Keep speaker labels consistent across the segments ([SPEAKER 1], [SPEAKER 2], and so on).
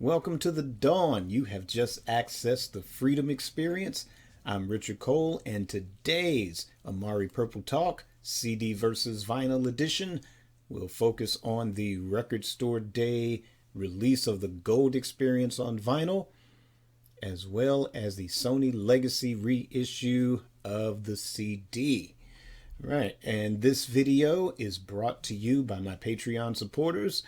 [SPEAKER 1] welcome to the dawn. You have just accessed the Freedom Experience. I'm Richard Cole, and today's Amari Purple Talk CD versus Vinyl edition will focus on the Record Store Day release of the Gold Experience on vinyl, as well as the Sony Legacy reissue of the CD. Right, and this video is brought to you by my Patreon supporters.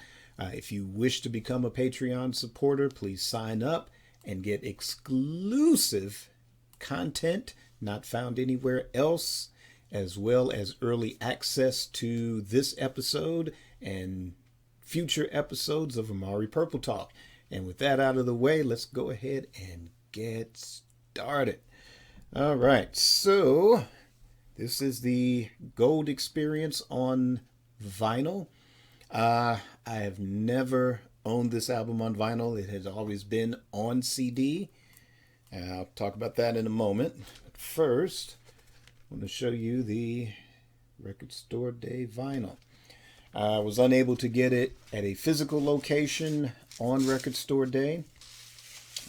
[SPEAKER 1] If you wish to become a Patreon supporter, please sign up and get exclusive content not found anywhere else, as well as early access to this episode and future episodes of Amari Purple Talk. And with that out of the way, let's go ahead and get started. All right, so this is the Gold Experience on vinyl. I have never owned this album on vinyl. It has always been on CD. I'll talk about that in a moment. But first, I'm going to show you the Record Store Day vinyl. I was unable to get it at a physical location on Record Store Day,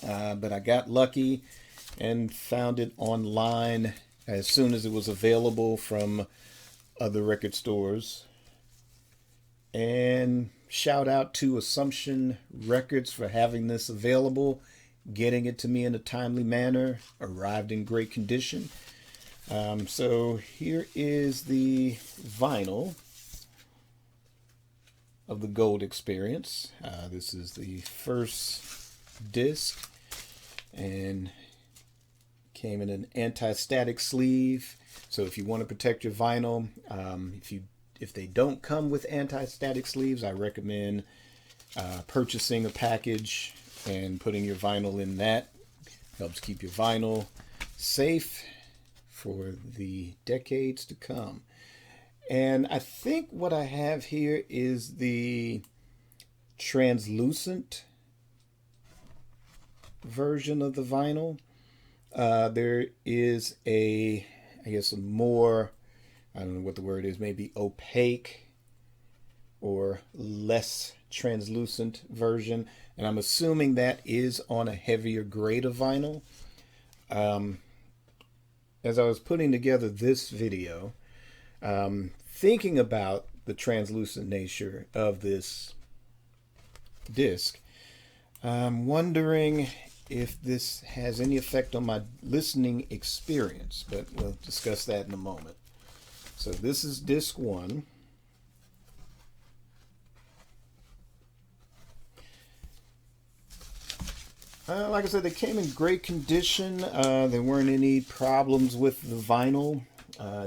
[SPEAKER 1] but I got lucky and found it online as soon as it was available from other record stores. And shout out to Assumption Records for having this available, getting it to me in a timely manner, arrived in great condition. So here is the vinyl of the Gold Experience. This is the first disc and came in an anti-static sleeve. So if you want to protect your vinyl, if they don't come with anti-static sleeves, I recommend purchasing a package and putting your vinyl in that. Helps keep your vinyl safe for the decades to come. And I think what I have here is the translucent version of the vinyl. There is a more, I don't know what the word is, maybe opaque or less translucent version. And I'm assuming that is on a heavier grade of vinyl. As I was putting together this video, thinking about the translucent nature of this disc, I'm wondering if this has any effect on my listening experience, but we'll discuss that in a moment. So this is disc 1. Like I said, they came in great condition. There weren't any problems with the vinyl.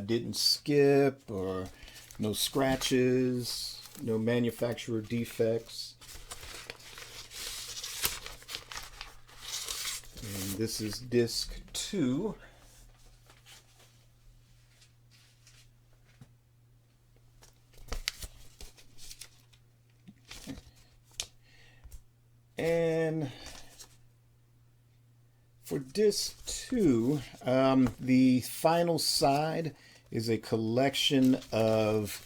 [SPEAKER 1] Didn't skip, or no scratches, no manufacturer defects. And this is disc 2. And for disc 2, the final side is a collection of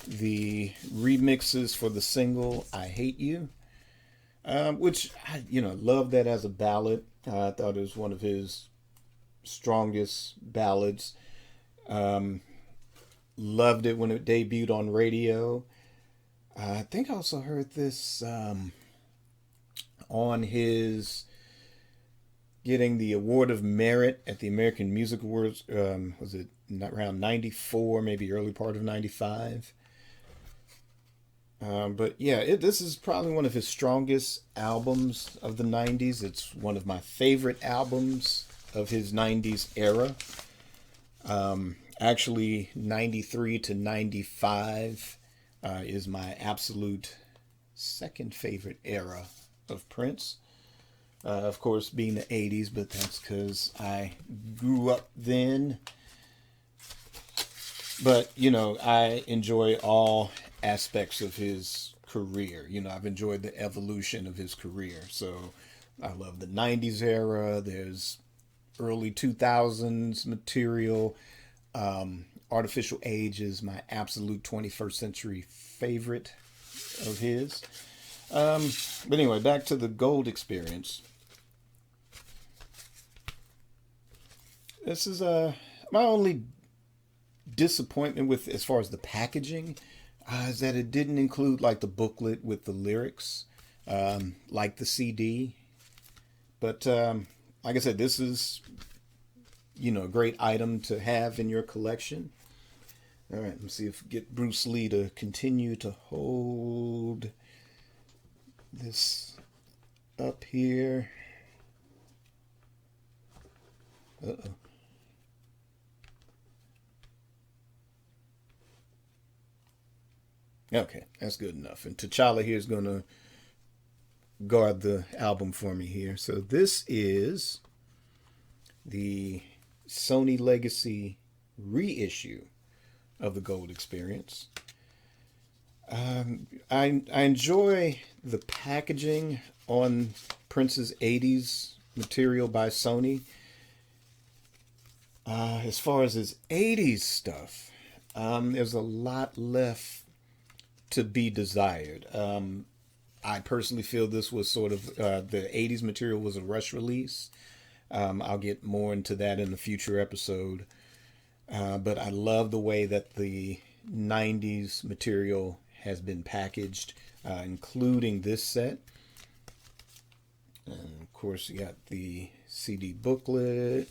[SPEAKER 1] the remixes for the single I Hate You, which I love that as a ballad. I thought it was one of his strongest ballads. Loved it when it debuted on radio. I think I also heard this on his getting the Award of Merit at the American Music Awards. Was it around 94, maybe early part of 95? But yeah, this is probably one of his strongest albums of the 90s. It's one of my favorite albums of his 90s era. Actually, 93 to 95 is my absolute second favorite era of Prince. Of course, being the 80s, but that's because I grew up then. But, I enjoy all aspects of his career. I've enjoyed the evolution of his career. So I love the 90s era. There's early 2000s material. Artificial Age is my absolute 21st century favorite of his. But anyway, back to the gold experience. This is my only disappointment with as far as the packaging is that it didn't include like the booklet with the lyrics, like the CD. But like I said, this is a great item to have in your collection. All right, let's see if we get Bruce Lee to continue to hold this up here. Uh-oh. Okay, that's good enough. And T'Challa here is going to guard the album for me here. So this is the Sony Legacy reissue of the Gold Experience. I enjoy the packaging on Prince's 80s material by Sony. As far as his 80s stuff, there's a lot left to be desired. I personally feel this was sort of the 80s material was a rush release. I'll get more into that in a future episode. But I love the way that the 90s material has been packaged, including this set. And of course, you got the CD booklet.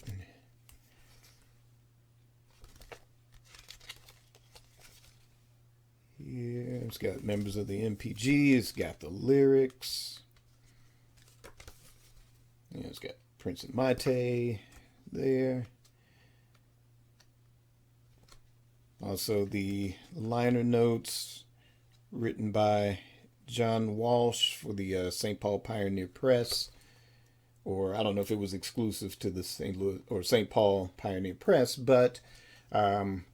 [SPEAKER 1] Here, it's got members of the MPG. It's got the lyrics. Yeah, it's got Prince and Maite there. Also, the liner notes written by John Walsh for the St. Paul Pioneer Press, or I don't know if it was exclusive to the St. Louis or St. Paul Pioneer Press, but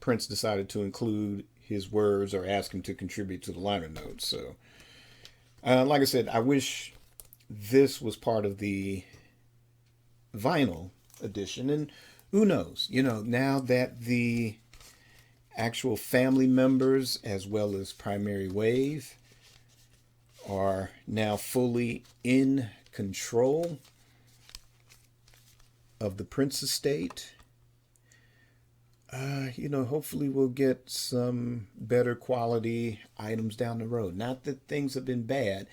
[SPEAKER 1] Prince decided to include his words or ask him to contribute to the liner notes. So, like I said, I wish this was part of the vinyl edition, and who knows, now that the actual family members as well as Primary Wave are now fully in control of the Prince estate, hopefully we'll get some better quality items down the road. Not that things have been bad.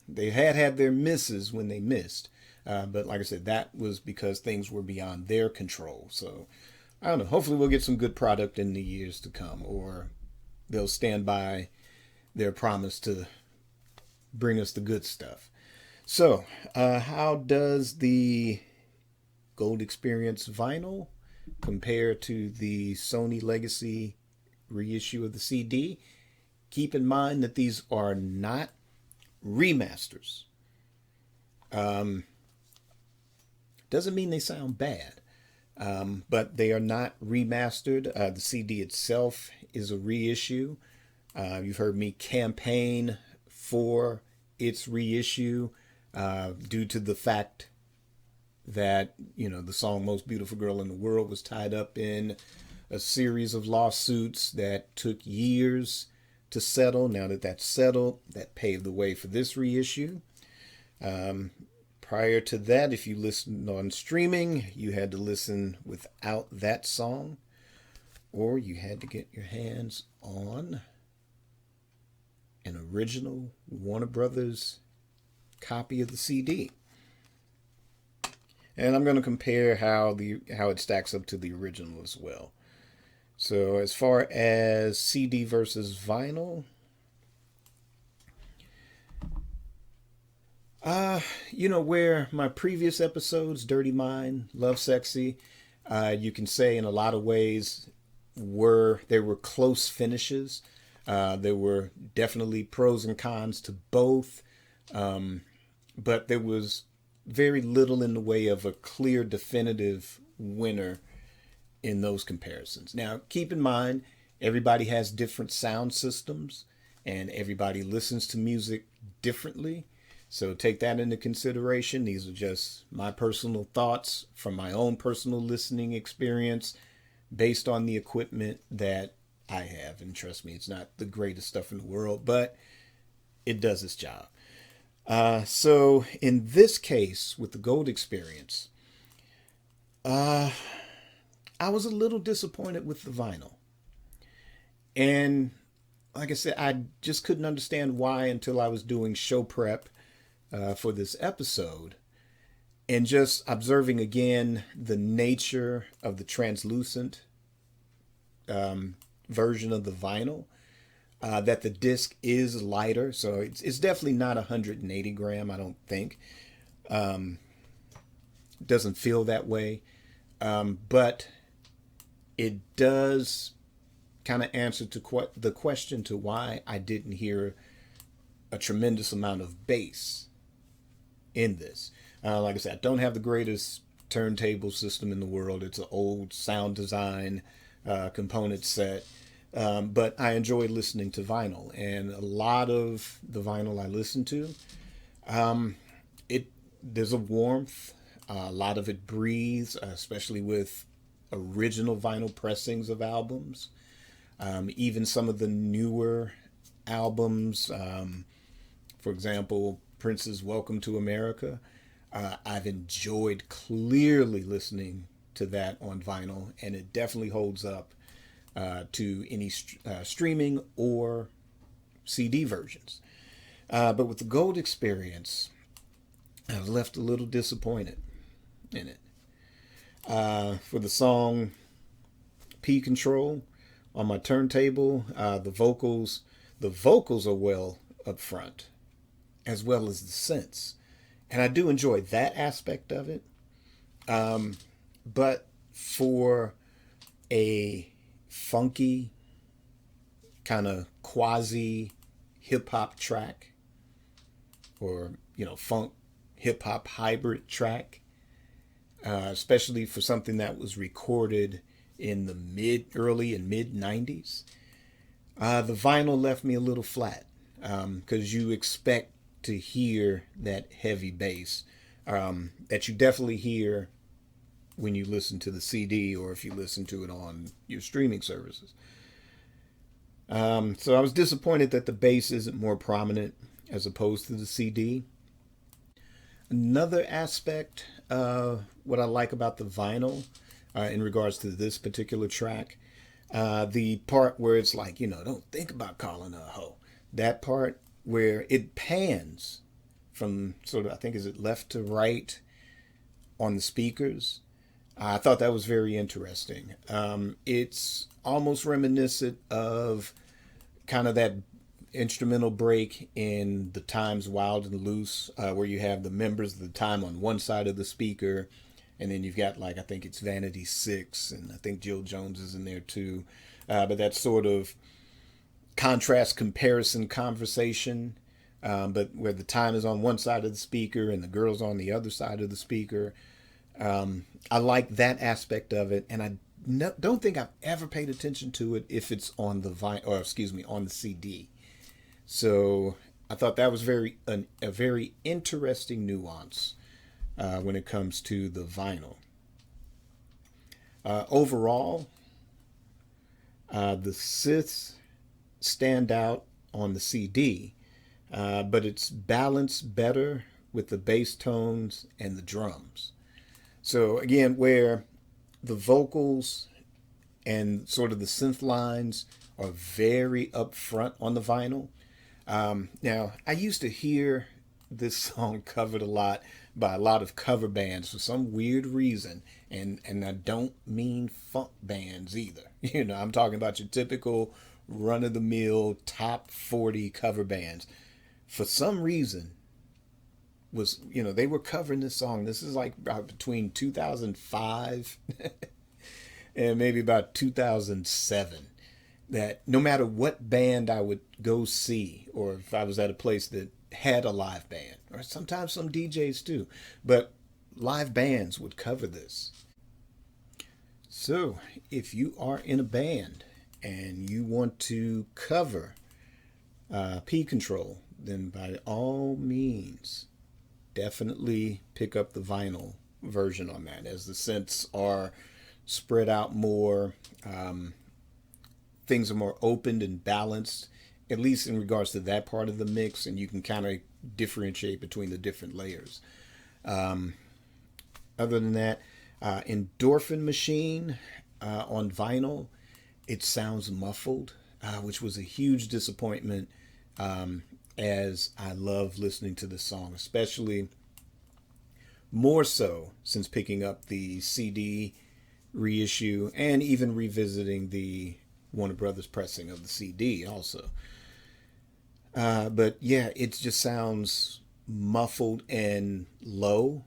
[SPEAKER 1] They had their misses when they missed. But like I said, that was because things were beyond their control. So I don't know. Hopefully we'll get some good product in the years to come, or they'll stand by their promise to bring us the good stuff. So how does the Gold Experience vinyl compare to the Sony Legacy reissue of the CD? Keep in mind that these are not remasters. Doesn't mean they sound bad. But they are not remastered. The CD itself is a reissue. You've heard me campaign for its reissue due to the fact that, the song Most Beautiful Girl in the World was tied up in a series of lawsuits that took years to settle. Now that that's settled, that paved the way for this reissue. Prior to that, if you listened on streaming, you had to listen without that song, or you had to get your hands on an original Warner Brothers copy of the CD. And I'm going to compare how it stacks up to the original as well. So as far as CD versus vinyl, where my previous episodes, Dirty Mind, Love Sexy, you can say in a lot of ways they were close finishes. There were definitely pros and cons to both, but there was very little in the way of a clear, definitive winner in those comparisons. Now, keep in mind, everybody has different sound systems, and everybody listens to music differently. So take that into consideration. These are just my personal thoughts from my own personal listening experience based on the equipment that I have. And trust me, it's not the greatest stuff in the world, but it does its job. So in this case, with the Gold Experience, uh, I was a little disappointed with the vinyl. And like I said, I just couldn't understand why until I was doing show prep for this episode and just observing again the nature of the translucent version of the vinyl. That the disc is lighter, so it's definitely not 180 gram. I don't think. Doesn't feel that way, but it does kind of answer to the question to why I didn't hear a tremendous amount of bass in this. Like I said, I don't have the greatest turntable system in the world. It's an old sound design component set. But I enjoy listening to vinyl, and a lot of the vinyl I listen to, there's a warmth. A lot of it breathes, especially with original vinyl pressings of albums. Even some of the newer albums, for example, Prince's "Welcome to America." I've enjoyed clearly listening to that on vinyl, and it definitely holds up to any streaming or CD versions. But with the Gold Experience, I was left a little disappointed in it. For the song P Control on my turntable, the vocals are well up front, as well as the synths. And I do enjoy that aspect of it. But for a funky, kind of quasi hip hop track, or funk hip hop hybrid track, especially for something that was recorded in the early and mid 90s, the vinyl left me a little flat, because you expect to hear that heavy bass that you definitely hear when you listen to the CD or if you listen to it on your streaming services. So I was disappointed that the bass isn't more prominent as opposed to the CD. Another aspect of what I like about the vinyl, in regards to this particular track, the part where it's like, don't think about calling her a hoe. That part where it pans from sort of, I think, is it left to right on the speakers. I thought that was very interesting. It's almost reminiscent of kind of that instrumental break in The Times Wild and Loose, where you have the members of the time on one side of the speaker, and then you've got, like, I think it's Vanity Six, and I think Jill Jones is in there too. But that sort of contrast comparison conversation, but where the time is on one side of the speaker and the girl's on the other side of the speaker. I like that aspect of it, and I don't think I've ever paid attention to it if it's on the on the CD. So I thought that was a very interesting nuance when it comes to the vinyl. Overall, the synths stand out on the CD, but it's balanced better with the bass tones and the drums. So again, where the vocals and sort of the synth lines are very upfront on the vinyl. Now, I used to hear this song covered a lot by a lot of cover bands for some weird reason, and I don't mean funk bands either. I'm talking about your typical run-of-the-mill top 40 cover bands. For some reason, they were covering this song. This is like between 2005 and maybe about 2007. That no matter what band I would go see, or if I was at a place that had a live band, or sometimes some DJs too, but live bands would cover this. So if you are in a band and you want to cover P Control, then by all means, definitely pick up the vinyl version on that, as the synths are spread out more. Things are more opened and balanced, at least in regards to that part of the mix, and you can kind of differentiate between the different layers. Other than that, Endorphin Machine on vinyl, it sounds muffled, which was a huge disappointment, as I love listening to this song, especially more so since picking up the CD reissue and even revisiting the Warner Brothers pressing of the CD also. But yeah, it just sounds muffled and low.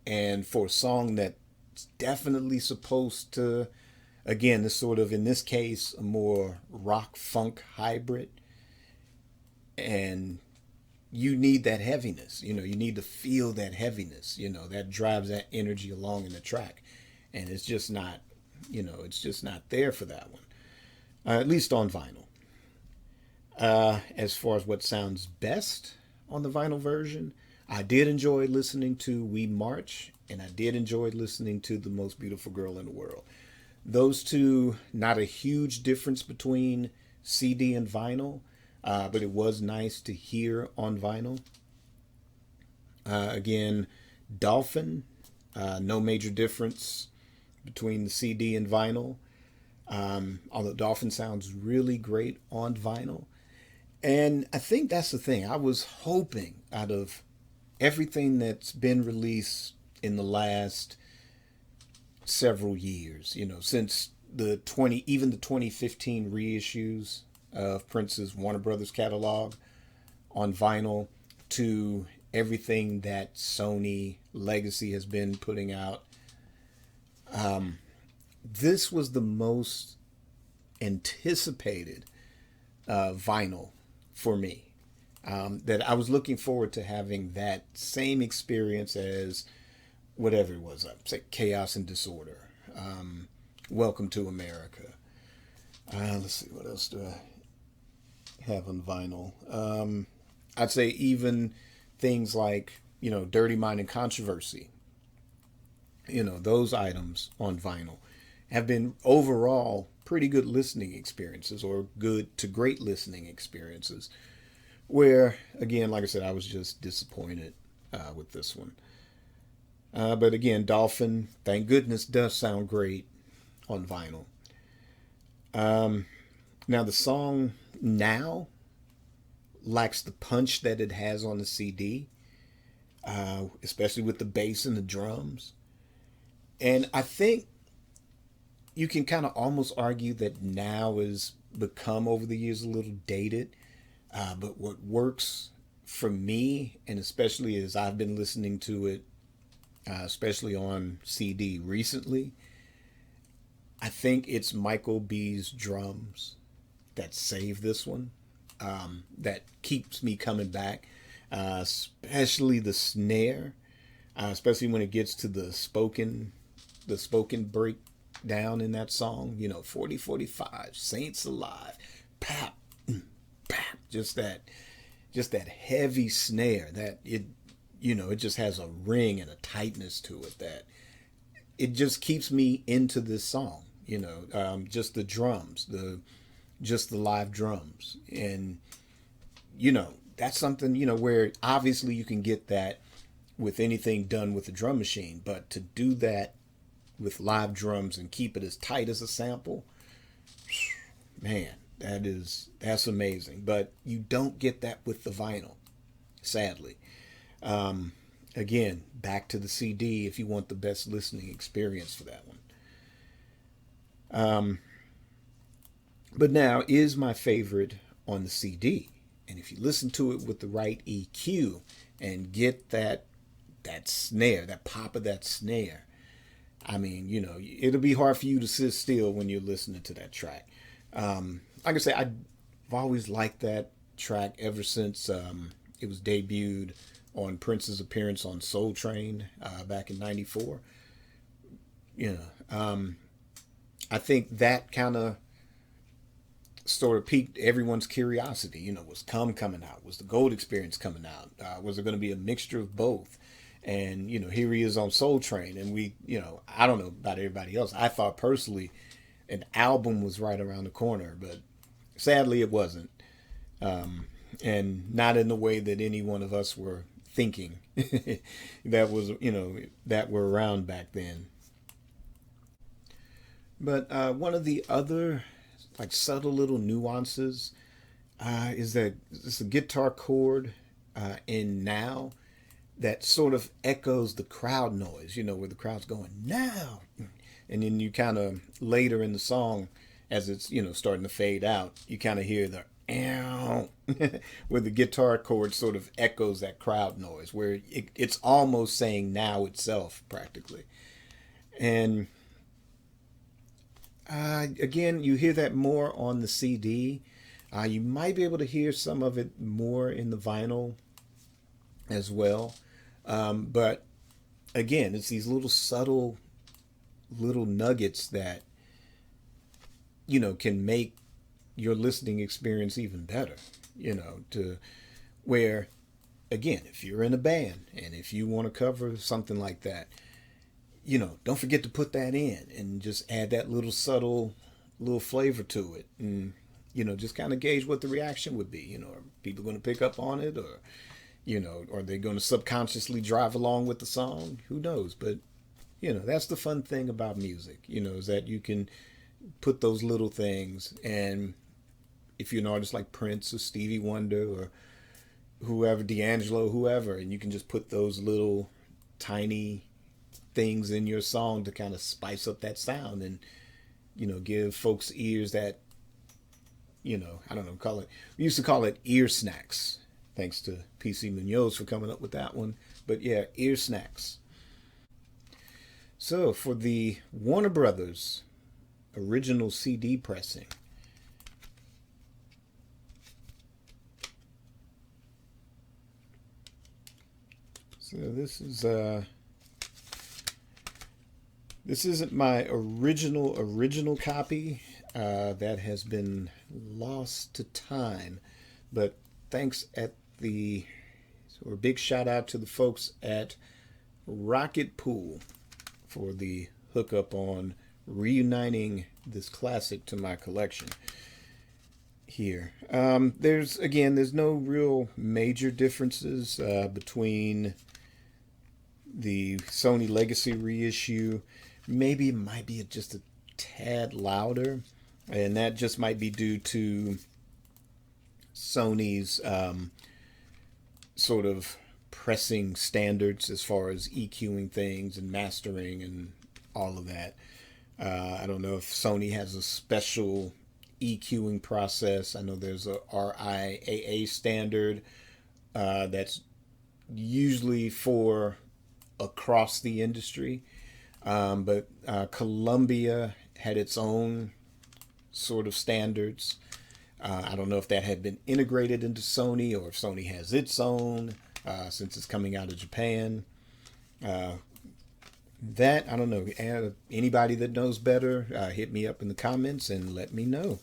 [SPEAKER 1] And for a song that's definitely supposed to, again, this sort of, in this case, a more rock funk hybrid. And you need that heaviness, you need to feel that heaviness, that drives that energy along in the track. And it's just not, it's just not there for that one, at least on vinyl. As far as what sounds best on the vinyl version, I did enjoy listening to We March, and I did enjoy listening to The Most Beautiful Girl in the World. Those two, not a huge difference between CD and vinyl, but it was nice to hear on vinyl. Again, Dolphin, no major difference between the CD and vinyl, although Dolphin sounds really great on vinyl. And I think that's the thing. I was hoping, out of everything that's been released in the last several years, since the 2015 reissues of Prince's Warner Brothers catalog on vinyl, to everything that Sony Legacy has been putting out, this was the most anticipated vinyl for me. That I was looking forward to having that same experience as whatever it was, say Chaos and Disorder, Welcome to America. Let's see, what else do I have on vinyl? I'd say even things like, Dirty Mind and Controversy, those items on vinyl have been overall pretty good listening experiences, or good to great listening experiences. Where, again, like I said, I was just disappointed with this one. But again, Dolphin, thank goodness, does sound great on vinyl. Now, the song Now lacks the punch that it has on the CD, especially with the bass and the drums. And I think you can kind of almost argue that Now has become, over the years, a little dated. But what works for me, and especially as I've been listening to it, especially on CD recently, I think it's Michael B's drums that save this one, that keeps me coming back, especially the snare, especially when it gets to the spoken breakdown in that song, 4045, Saints Alive, pap, pap, just that heavy snare that it just has a ring and a tightness to it that it just keeps me into this song. Just the drums, just the live drums, and that's something where obviously you can get that with anything done with a drum machine, but to do that with live drums and keep it as tight as a sample, man, that's amazing. But you don't get that with the vinyl, sadly. Again, back to the CD if you want the best listening experience for that one. But Now is my favorite on the CD. And if you listen to it with the right EQ and get that snare, that pop of that snare, I mean, it'll be hard for you to sit still when you're listening to that track. Like I say, I've always liked that track ever since it was debuted on Prince's appearance on Soul Train back in '94. I think that kind of sort of piqued everyone's curiosity. Was coming out? Was the Gold Experience coming out? Was it going to be a mixture of both? And, here he is on Soul Train. And we, I don't know about everybody else. I thought personally an album was right around the corner, but sadly it wasn't. and not in the way that any one of us were thinking that was, that were around back then. But one of the other like subtle little nuances is that it's a guitar chord in now that sort of echoes the crowd noise, where the crowd's going now. And then you kind of later in the song, as it's, starting to fade out, you kind of hear the ow, where the guitar chord sort of echoes that crowd noise, where it's almost saying now itself, practically. And again, you hear that more on the CD. You might be able to hear some of it more in the vinyl as well. But again, it's these little subtle little nuggets that, can make your listening experience even better, to where, again, if you're in a band and if you want to cover something like that, don't forget to put that in and just add that little subtle little flavor to it. And, just kind of gauge what the reaction would be. Are people going to pick up on it, or, are they going to subconsciously drive along with the song? Who knows? But, that's the fun thing about music, is that you can put those little things. And if you're an artist like Prince or Stevie Wonder or whoever, D'Angelo, whoever, and you can just put those little tiny things in your song to kind of spice up that sound and, give folks ears that, I don't know, we used to call it ear snacks. Thanks to PC Munoz for coming up with that one. But yeah, ear snacks. So for the Warner Brothers original CD pressing, so this isn't my original copy. That has been lost to time, but thanks or big shout out to the folks at Rocket Pool for the hookup on reuniting this classic to my collection here. There's no real major differences between the Sony Legacy reissue. Maybe it might be just a tad louder, and that just might be due to Sony's sort of pressing standards as far as EQing things and mastering and all of that. I don't know if Sony has a special EQing process. I know there's a RIAA standard that's usually for across the industry. But Columbia had its own sort of standards. I don't know if that had been integrated into Sony or if Sony has its own since it's coming out of Japan. That, I don't know. Anybody that knows better, hit me up in the comments and let me know.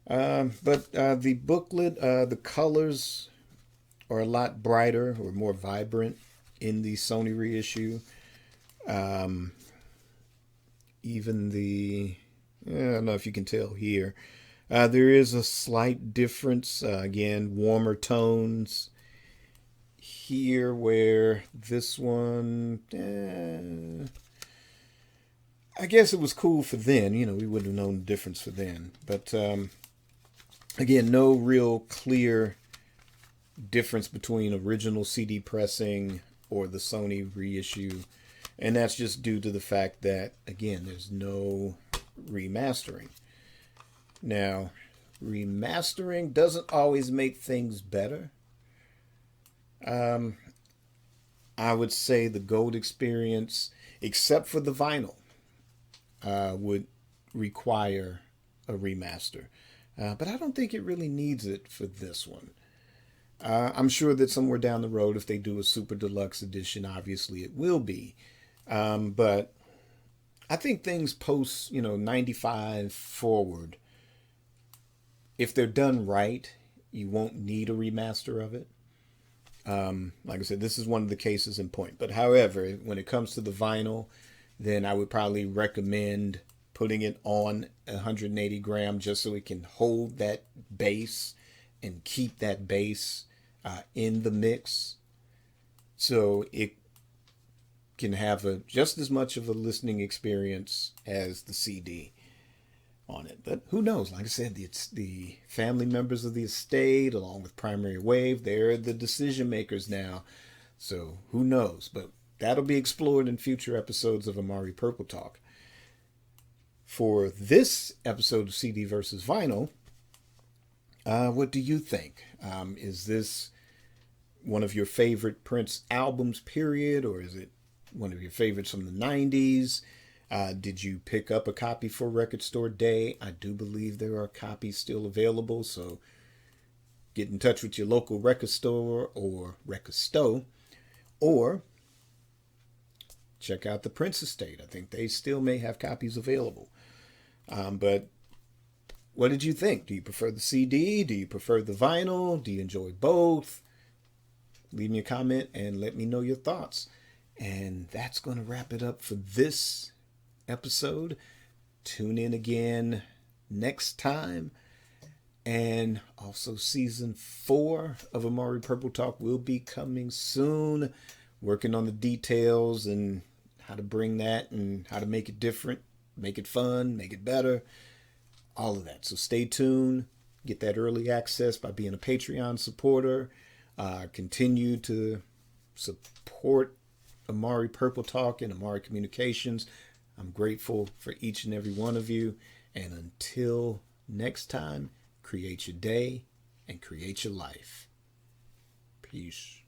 [SPEAKER 1] But the booklet, the colors are a lot brighter or more vibrant in the Sony reissue. Even I don't know if you can tell here. There is a slight difference. Again, warmer tones here, where this one, I guess it was cool for then. We wouldn't have known the difference for then. But again, no real clear difference between original CD pressing or the Sony reissue. And that's just due to the fact that, again, there's no remastering. Now, remastering doesn't always make things better. I would say the gold experience, except for the vinyl, would require a remaster. But I don't think it really needs it for this one. I'm sure that somewhere down the road, if they do a super deluxe edition, obviously it will be. But I think things post, 95 forward, if they're done right, you won't need a remaster of it. Like I said, this is one of the cases in point. But however, when it comes to the vinyl, then I would probably recommend putting it on 180 gram just so it can hold that bass and keep that bass in the mix, so it can have just as much of a listening experience as the CD on it. But who knows? Like I said, it's the family members of the estate, along with Primary Wave, they're the decision makers now. So who knows? But that'll be explored in future episodes of Amari Purple Talk. For this episode of CD versus Vinyl, what do you think? Is this one of your favorite Prince albums, period, or is it one of your favorites from the 90s? Did you pick up a copy for Record Store Day? I do believe there are copies still available, so get in touch with your local record store or record store, or check out the Prince Estate. I think they still may have copies available. But what did you think? Do you prefer the CD? Do you prefer the vinyl? Do you enjoy both? Leave me a comment and let me know your thoughts. And that's going to wrap it up for this episode. Tune in again next time. And also season 4 of Amari Purple Talk will be coming soon. Working on the details and how to bring that and how to make it different, make it fun, make it better. All of that. So stay tuned. Get that early access by being a Patreon supporter. Continue to support Amari Purple Talk and Amari Communications. I'm grateful for each and every one of you. And until next time, create your day and create your life. Peace.